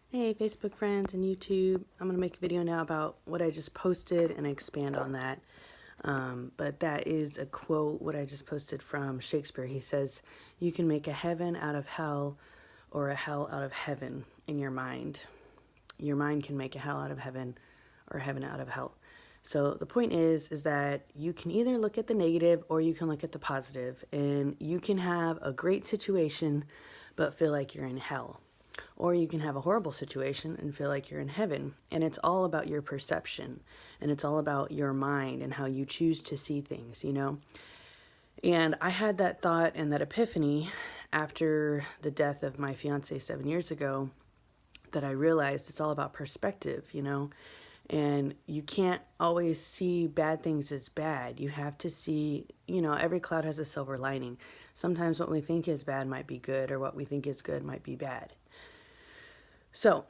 Hey Facebook friends and YouTube. I'm going to make a video now about what I just posted and expand on that. But that is a quote, what I just posted from Shakespeare. He says, you can make a heaven out of hell or a hell out of heaven in your mind. Your mind can make a hell out of heaven or heaven out of hell. So the point is that you can either look at the negative or you can look at the positive, and you can have a great situation but feel like you're in hell. Or you can have a horrible situation and feel like you're in heaven. And it's all about your perception. And it's all about your mind and how you choose to see things, you know? And I had that thought and that epiphany after the death of my fiance 7 years ago, that I realized it's all about perspective, you know? And you can't always see bad things as bad. You have to see, every cloud has a silver lining. Sometimes what we think is bad might be good, or what we think is good might be bad. So,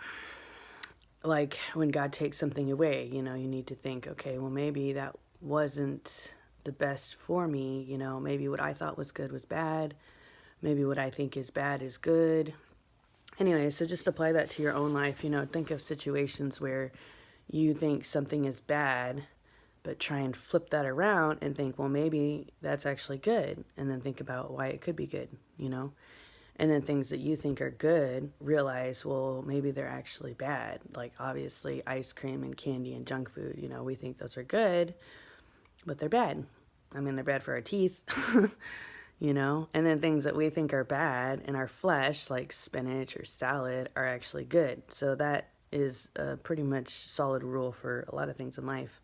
like when God takes something away, you need to think, okay, well, maybe that wasn't the best for me. Maybe what I thought was good was bad. Maybe what I think is bad is good. Anyway, so just apply that to your own life. Think of situations where you think something is bad, but try and flip that around and think, well, maybe that's actually good. And then think about why it could be good. And then things that you think are good, realize, well, maybe they're actually bad. Like, obviously, ice cream and candy and junk food, we think those are good, but they're bad. I mean, they're bad for our teeth, And then things that we think are bad in our flesh, like spinach or salad, are actually good. So that is a pretty much solid rule for a lot of things in life.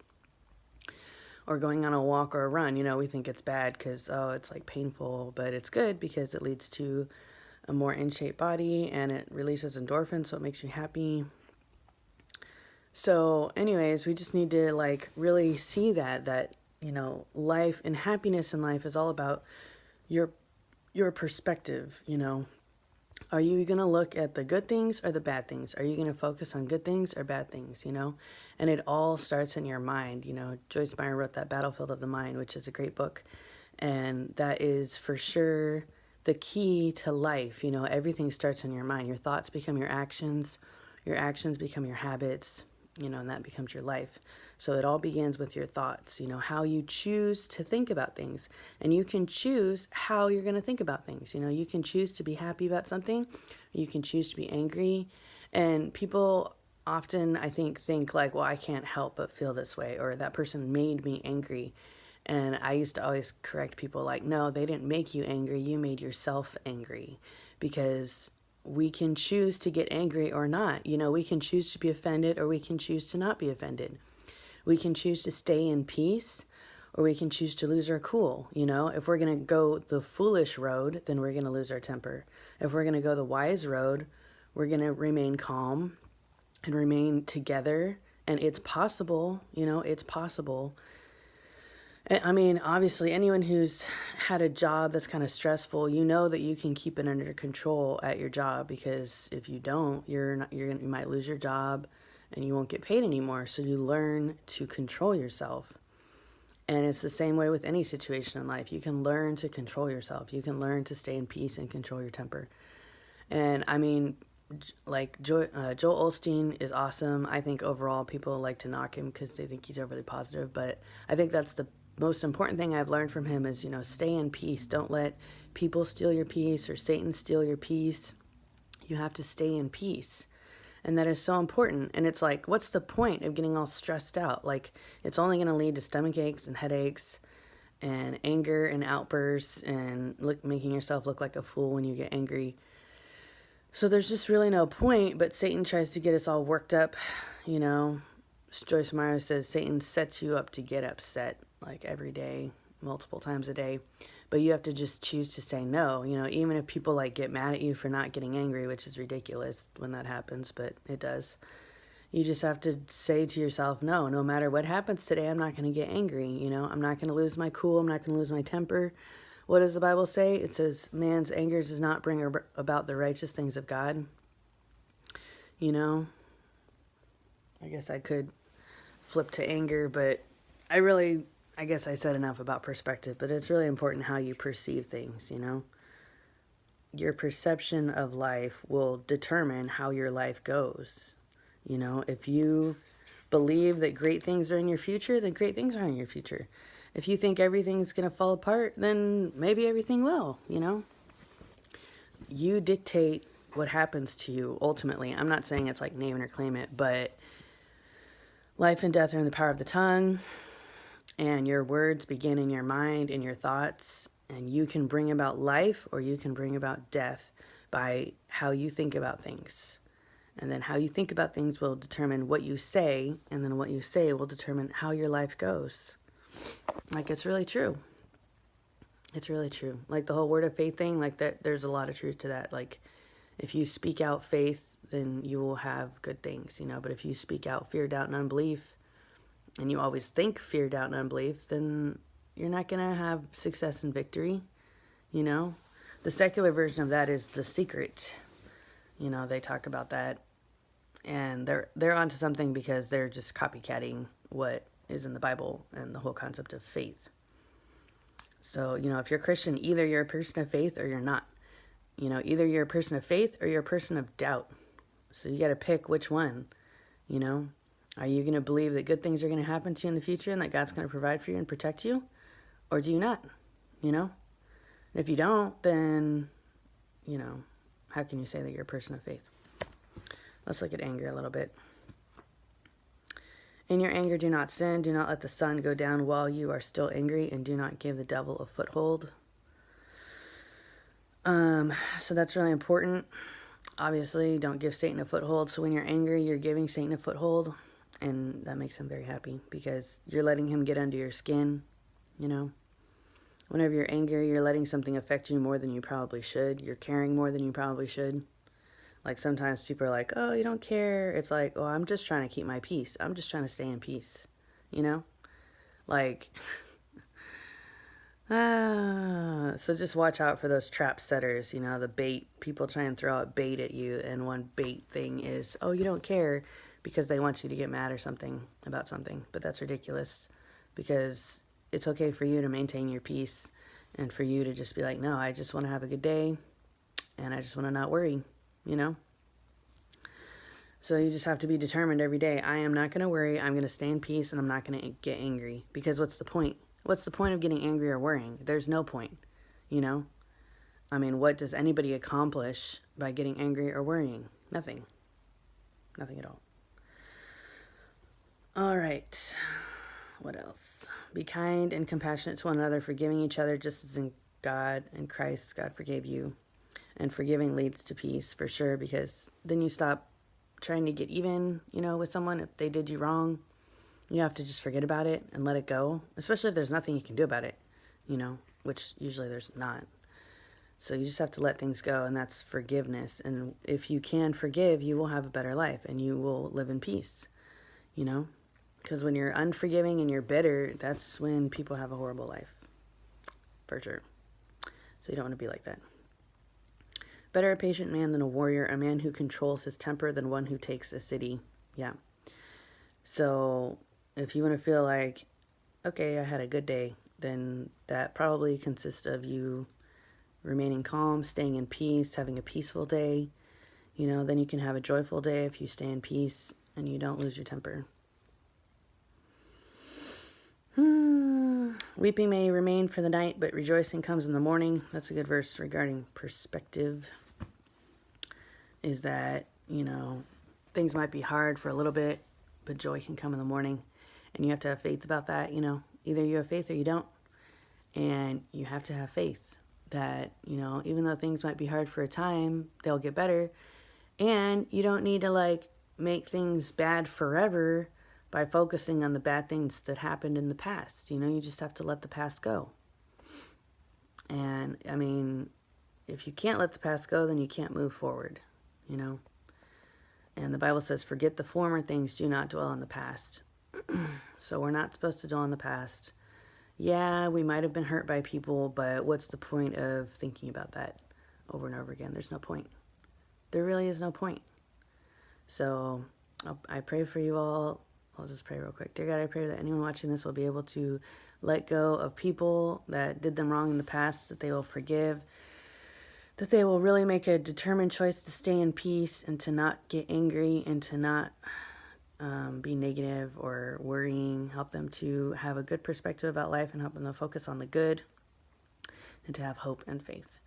Or going on a walk or a run, we think it's bad because, oh, it's like painful, but it's good because it leads to a more in shape body and it releases endorphins, so it makes you happy. So anyways, we just need to really see that life and happiness in life is all about your perspective. Are you going to look at the good things or the bad things? Are you going to focus on good things or bad things? And it all starts in your mind. Joyce Meyer wrote that Battlefield of the Mind, which is a great book, and that is for sure the key to life. Everything starts in your mind. Your thoughts become your actions become your habits, and that becomes your life. So it all begins with your thoughts, how you choose to think about things. And you can choose how you're going to think about things. You can choose to be happy about something, you can choose to be angry. And people often, I think like, well, I can't help but feel this way, or that person made me angry. And I used to always correct people like, no, they didn't make you angry. You made yourself angry. Because we can choose to get angry or not. We can choose to be offended or we can choose to not be offended. We can choose to stay in peace or we can choose to lose our cool. If we're going to go the foolish road, then we're going to lose our temper. If we're going to go the wise road, we're going to remain calm and remain together. And it's possible, it's possible. I mean, obviously, anyone who's had a job that's kind of stressful, that you can keep it under control at your job, because if you don't, you might lose your job and you won't get paid anymore. So you learn to control yourself. And it's the same way with any situation in life. You can learn to control yourself. You can learn to stay in peace and control your temper. And I mean, like Joel Osteen is awesome. I think overall people like to knock him because they think he's overly positive, but I think that's the most important thing I've learned from him is, stay in peace. Don't let people steal your peace or Satan steal your peace. You have to stay in peace. And that is so important. And it's like, what's the point of getting all stressed out? Like, it's only going to lead to stomach aches and headaches and anger and outbursts and making yourself look like a fool when you get angry. So there's just really no point, but Satan tries to get us all worked up. Joyce Meyer says Satan sets you up to get upset like every day, multiple times a day. But you have to just choose to say no. Even if people get mad at you for not getting angry, which is ridiculous when that happens, but it does. You just have to say to yourself, no matter what happens today, I'm not going to get angry. I'm not going to lose my cool. I'm not going to lose my temper. What does the Bible say? It says, man's anger does not bring about the righteous things of God. I guess I could flip to anger, but I guess I said enough about perspective, but it's really important how you perceive things. your perception of life will determine how your life goes. You know, if you believe that great things are in your future, then great things are in your future. If you think everything's going to fall apart, then maybe everything will, you know? You dictate what happens to you ultimately. I'm not saying it's like name it or claim it, but life and death are in the power of the tongue, and your words begin in your mind and your thoughts, and you can bring about life or you can bring about death by how you think about things. And then how you think about things will determine what you say, and then what you say will determine how your life goes. Like, it's really true. It's really true. Like the whole word of faith thing, like that, there's a lot of truth to that. Like, if you speak out faith, then you will have good things, you know. But if you speak out fear, doubt, and unbelief, and you always think fear, doubt, and unbelief, then you're not going to have success and victory, you know. The secular version of that is The Secret. You know, they talk about that, and they're onto something because they're just copycatting what is in the Bible and the whole concept of faith. So, you know, if you're Christian, either you're a person of faith or you're not. You know, either you're a person of faith or you're a person of doubt. So you got to pick which one, you know. Are you going to believe that good things are going to happen to you in the future and that God's going to provide for you and protect you? Or do you not, you know? And if you don't, then, you know, how can you say that you're a person of faith? Let's look at anger a little bit. In your anger, do not sin. Do not let the sun go down while you are still angry, and do not give the devil a foothold. So that's really important. Obviously, don't give Satan a foothold. So when you're angry, you're giving Satan a foothold, and that makes him very happy because you're letting him get under your skin, you know. Whenever you're angry, you're letting something affect you more than you probably should. You're caring more than you probably should. Like sometimes people are like, oh, you don't care. It's like, oh, I'm just trying to keep my peace. I'm just trying to stay in peace, you know? Like, so just watch out for those trap setters, you know, the bait. People try and throw out bait at you, and one bait thing is, oh, you don't care because they want you to get mad or something about something. But that's ridiculous because it's okay for you to maintain your peace and for you to just be like, no, I just want to have a good day and I just want to not worry. You know? So you just have to be determined every day. I am not going to worry. I'm going to stay in peace, and I'm not going to get angry. Because what's the point? What's the point of getting angry or worrying? There's no point. You know? I mean, what does anybody accomplish by getting angry or worrying? Nothing. Nothing at all. All right. What else? Be kind and compassionate to one another, forgiving each other just as in God and Christ, God forgave you. And forgiving leads to peace for sure, because then you stop trying to get even, you know, with someone if they did you wrong. You have to just forget about it and let it go, especially if there's nothing you can do about it, you know, which usually there's not. So you just have to let things go, and that's forgiveness. And if you can forgive, you will have a better life and you will live in peace, you know, because when you're unforgiving and you're bitter, that's when people have a horrible life, for sure. So you don't want to be like that. Better a patient man than a warrior, a man who controls his temper than one who takes a city. Yeah. So if you want to feel like, okay, I had a good day, then that probably consists of you remaining calm, staying in peace, having a peaceful day. You know, then you can have a joyful day if you stay in peace and you don't lose your temper. Weeping may remain for the night, but rejoicing comes in the morning. That's a good verse regarding perspective. Is that, you know, things might be hard for a little bit, but joy can come in the morning. And you have to have faith about that, you know. Either you have faith or you don't. And you have to have faith that, you know, even though things might be hard for a time, they'll get better. And you don't need to, like, make things bad forever by focusing on the bad things that happened in the past. You know, you just have to let the past go. And, I mean, if you can't let the past go, then you can't move forward. You know, and the Bible says, forget the former things, do not dwell on the past. So we're not supposed to dwell on the past. Yeah, we might have been hurt by people, but what's the point of thinking about that over and over again? There's no point. There really is no point. So I pray for you all. I'll just pray real quick. Dear God, I pray that anyone watching this will be able to let go of people that did them wrong in the past, that they will forgive, that they will really make a determined choice to stay in peace and to not get angry and to not be negative or worrying. Help them to have a good perspective about life and help them to focus on the good and to have hope and faith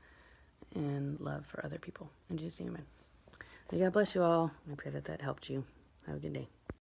and love for other people. In Jesus' name, amen. May God bless you all. I pray that that helped you. Have a good day.